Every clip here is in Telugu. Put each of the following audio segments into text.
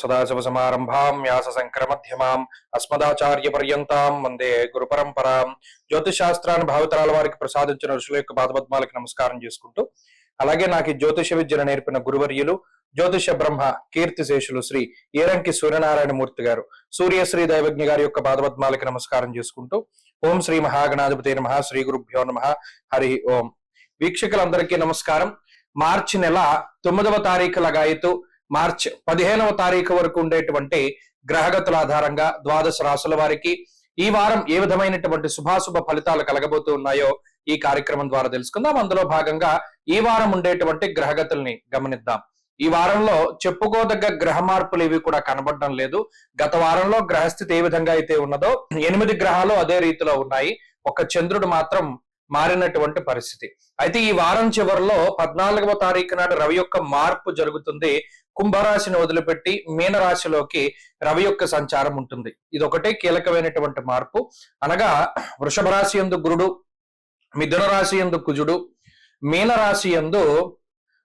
సదాశివసమారంభాం వ్యాసశంకరమధ్యమాం అస్మదాచార్యపర్యంతాం వందే గురు పరంపరాం. జ్యోతిష్ శాస్త్రాన్ని భావితరాల వారికి ప్రసాదించిన ఋషుల యొక్క పాదపద్మాలకి నమస్కారం చేసుకుంటూ, అలాగే నాకు ఈ జ్యోతిష విద్యను నేర్పిన గురువర్యులు జ్యోతిష బ్రహ్మ కీర్తిశేషులు శ్రీ ఏరంకి సూర్యనారాయణ మూర్తి గారు, సూర్యశ్రీ దైవజ్ఞ గారి యొక్క పాదపద్మాలకి నమస్కారం చేసుకుంటూ, ఓం శ్రీ మహాగణాధిపతి నమః, శ్రీ గురుభ్యో నమః, హరి ఓం. వీక్షకులందరికీ నమస్కారం. మార్చి నెల 9వ తారీఖు లగాయతు మార్చి 15వ తారీఖు వరకు ఉండేటువంటి గ్రహగతుల ఆధారంగా ద్వాదశ రాశుల వారికి ఈ వారం ఏ విధమైనటువంటి శుభాశుభ ఫలితాలు కలగబోతూ ఉన్నాయో ఈ కార్యక్రమం ద్వారా తెలుసుకుందాం. అందులో భాగంగా ఈ వారం ఉండేటువంటి గ్రహగతుల్ని గమనిద్దాం. ఈ వారంలో చెప్పుకోదగ్గ గ్రహ మార్పులు ఇవి కూడా కనబడడం లేదు. గత వారంలో గ్రహస్థితి ఏ విధంగా అయితే ఉన్నదో 8 గ్రహాలు అదే రీతిలో ఉన్నాయి. ఒక చంద్రుడు మాత్రం మారినటువంటి పరిస్థితి. అయితే ఈ వారం చివరిలో 14వ తారీఖు నాడు రవి యొక్క మార్పు జరుగుతుంది. కుంభరాశిని వదిలిపెట్టి మీనరాశిలోకి రవి యొక్క సంచారం ఉంటుంది. ఇది ఒకటే కీలకమైనటువంటి మార్పు. అనగా వృషభ రాశి యందు గురుడు, మిథున రాశి యందు కుజుడు, మీనరాశి యందు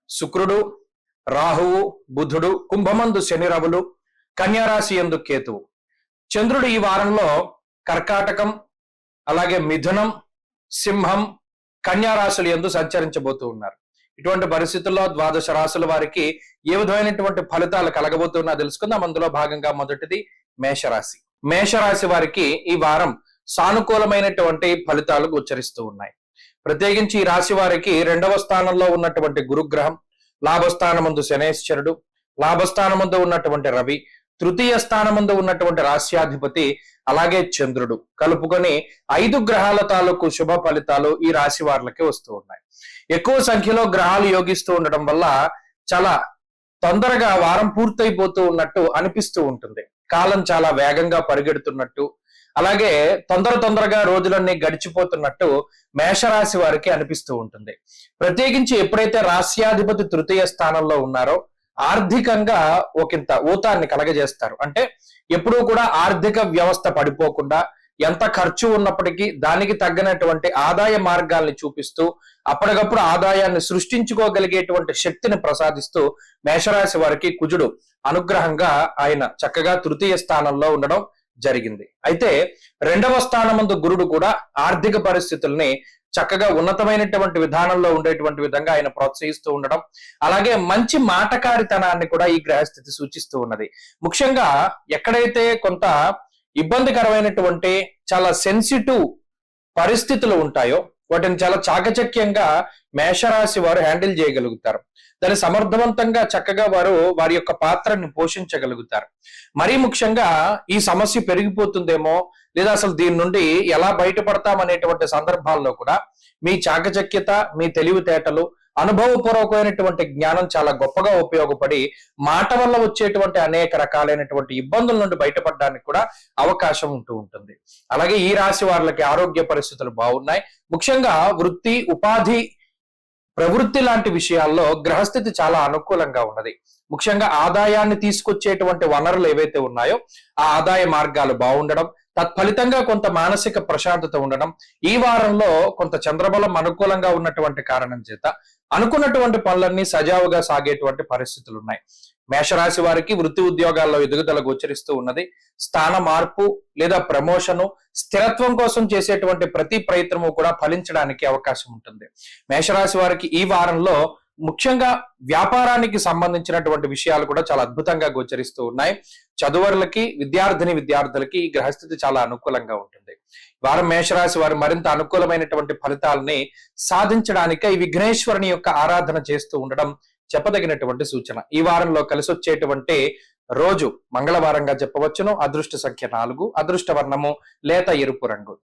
శుక్రుడు, రాహువు, బుధుడు, కుంభమందు శని రవులు, కన్యారాశి యందు కేతువు. చంద్రుడు ఈ వారంలో కర్కాటకం, అలాగే మిథునం, సింహం, కన్యా రాశులు యందు సంచరించబోతూ ఉన్నారు. ఇటువంటి పరిస్థితుల్లో ద్వాదశ రాశుల వారికి ఏ విధమైనటువంటి ఫలితాలు కలగబోతున్నా తెలుసుకుందాం. అందులో భాగంగా మొదటిది మేషరాశి. మేషరాశి వారికి ఈ వారం సానుకూలమైనటువంటి ఫలితాలు గోచరిస్తూ ఉన్నాయి. ప్రత్యేకించి ఈ రాశి వారికి 2వ స్థానంలో ఉన్నటువంటి గురుగ్రహం, లాభస్థానమందు శనేశ్వరుడు, లాభస్థానమందు ఉన్నటువంటి రవి, తృతీయ స్థానమందు ఉన్నటువంటి రాశ్యాధిపతి, అలాగే చంద్రుడు కలుపుకొని 5 గ్రహాల తాలూకు శుభ ఫలితాలు ఈ రాశి వారికి వస్తూ ఉన్నాయి. ఎక్కువ సంఖ్యలో గ్రహాలు యోగిస్తూ ఉండడం వల్ల చాలా తొందరగా వారం పూర్తయిపోతూ ఉన్నట్టు అనిపిస్తూ ఉంటుంది. కాలం చాలా వేగంగా పరిగెడుతున్నట్టు, అలాగే తొందరగా రోజులన్నీ గడిచిపోతున్నట్టు మేషరాశి వారికి అనిపిస్తూ ఉంటుంది. ప్రత్యేకించి ఎప్పుడైతే రాశ్యాధిపతి తృతీయ స్థానంలో ఉన్నారో ఆర్థికంగా ఒకంత ఊతాన్ని కలగజేస్తారు. అంటే ఎప్పుడూ కూడా ఆర్థిక వ్యవస్థ పడిపోకుండా ఎంత ఖర్చు ఉన్నప్పటికీ దానికి తగ్గినటువంటి ఆదాయ మార్గాల్ని చూపిస్తూ అప్పటికప్పుడు ఆదాయాన్ని సృష్టించుకోగలిగేటువంటి శక్తిని ప్రసాదిస్తూ మేషరాశి వారికి కుజుడు అనుగ్రహంగా ఆయన చక్కగా తృతీయ స్థానంలో ఉండడం జరిగింది. అయితే 2వ స్థానమందు గురుడు కూడా ఆర్థిక పరిస్థితుల్ని చక్కగా ఉన్నతమైనటువంటి విధానంలో ఉండేటువంటి విధంగా ఆయన ప్రోత్సహిస్తూ ఉండడం, అలాగే మంచి మాటకారితనాన్ని కూడా ఈ గ్రహస్థితి సూచిస్తూ ఉన్నది. ముఖ్యంగా ఎక్కడైతే కొంత ఇబ్బందికరమైనటువంటి చాలా సెన్సిటివ్ పరిస్థితులు ఉంటాయో వాటిని చాలా చాకచక్యంగా మేషరాశి వారు హ్యాండిల్ చేయగలుగుతారు. దాన్ని సమర్థవంతంగా చక్కగా వారు వారి యొక్క పాత్రని పోషించగలుగుతారు. మరీ ముఖ్యంగా ఈ సమస్య పెరిగిపోతుందేమో, లేదా అసలు దీని నుండి ఎలా బయటపడతామనేటువంటి సందర్భాల్లో కూడా మీ చాకచక్యత, మీ తెలివితేటలు, అనుభవపూర్వకమైనటువంటి జ్ఞానం చాలా గొప్పగా ఉపయోగపడి మాట వల్ల వచ్చేటువంటి అనేక రకాలైనటువంటి ఇబ్బందుల నుండి బయటపడడానికి కూడా అవకాశం ఉంటూ ఉంటుంది. అలాగే ఈ రాశి వారికి ఆరోగ్య పరిస్థితులు బాగున్నాయి. ముఖ్యంగా వృత్తి, ఉపాధి, ప్రవృత్తి లాంటి విషయాల్లో గ్రహస్థితి చాలా అనుకూలంగా ఉన్నది. ముఖ్యంగా ఆదాయాన్ని తీసుకొచ్చేటువంటి వనరులు ఏవైతే ఉన్నాయో ఆ ఆదాయ మార్గాలు బాగుండడం, తత్ఫలితంగా కొంత మానసిక ప్రశాంతత ఉండడం, ఈ వారంలో కొంత చంద్రబలం అనుకూలంగా ఉన్నటువంటి కారణం చేత అనుకున్నటువంటి పనులన్నీ సజావుగా సాగేటువంటి పరిస్థితులు ఉన్నాయి. మేషరాశి వారికి వృత్తి ఉద్యోగాల్లో ఎదుగుదల గోచరిస్తూ ఉన్నది. స్థాన మార్పు లేదా ప్రమోషను, స్థిరత్వం కోసం చేసేటువంటి ప్రతి ప్రయత్నము కూడా ఫలించడానికి అవకాశం ఉంటుంది. మేషరాశి వారికి ఈ వారంలో ముఖ్యంగా వ్యాపారానికి సంబంధించినటువంటి విషయాలు కూడా చాలా అద్భుతంగా గోచరిస్తూ ఉన్నాయి. చదువులకి, విద్యార్థులకి ఈ గ్రహస్థితి చాలా అనుకూలంగా ఉంటుంది. వారం మేషరాశి వారు మరింత అనుకూలమైనటువంటి ఫలితాలని సాధించడానికై విఘ్నేశ్వరుని యొక్క ఆరాధన చేస్తూ ఉండడం చెప్పదగినటువంటి సూచన. ఈ వారంలో కలిసి వచ్చేటువంటి రోజు మంగళవారంగా చెప్పవచ్చును. అదృష్ట సంఖ్య 4, అదృష్ట వర్ణము లేత ఎరుపు రంగు.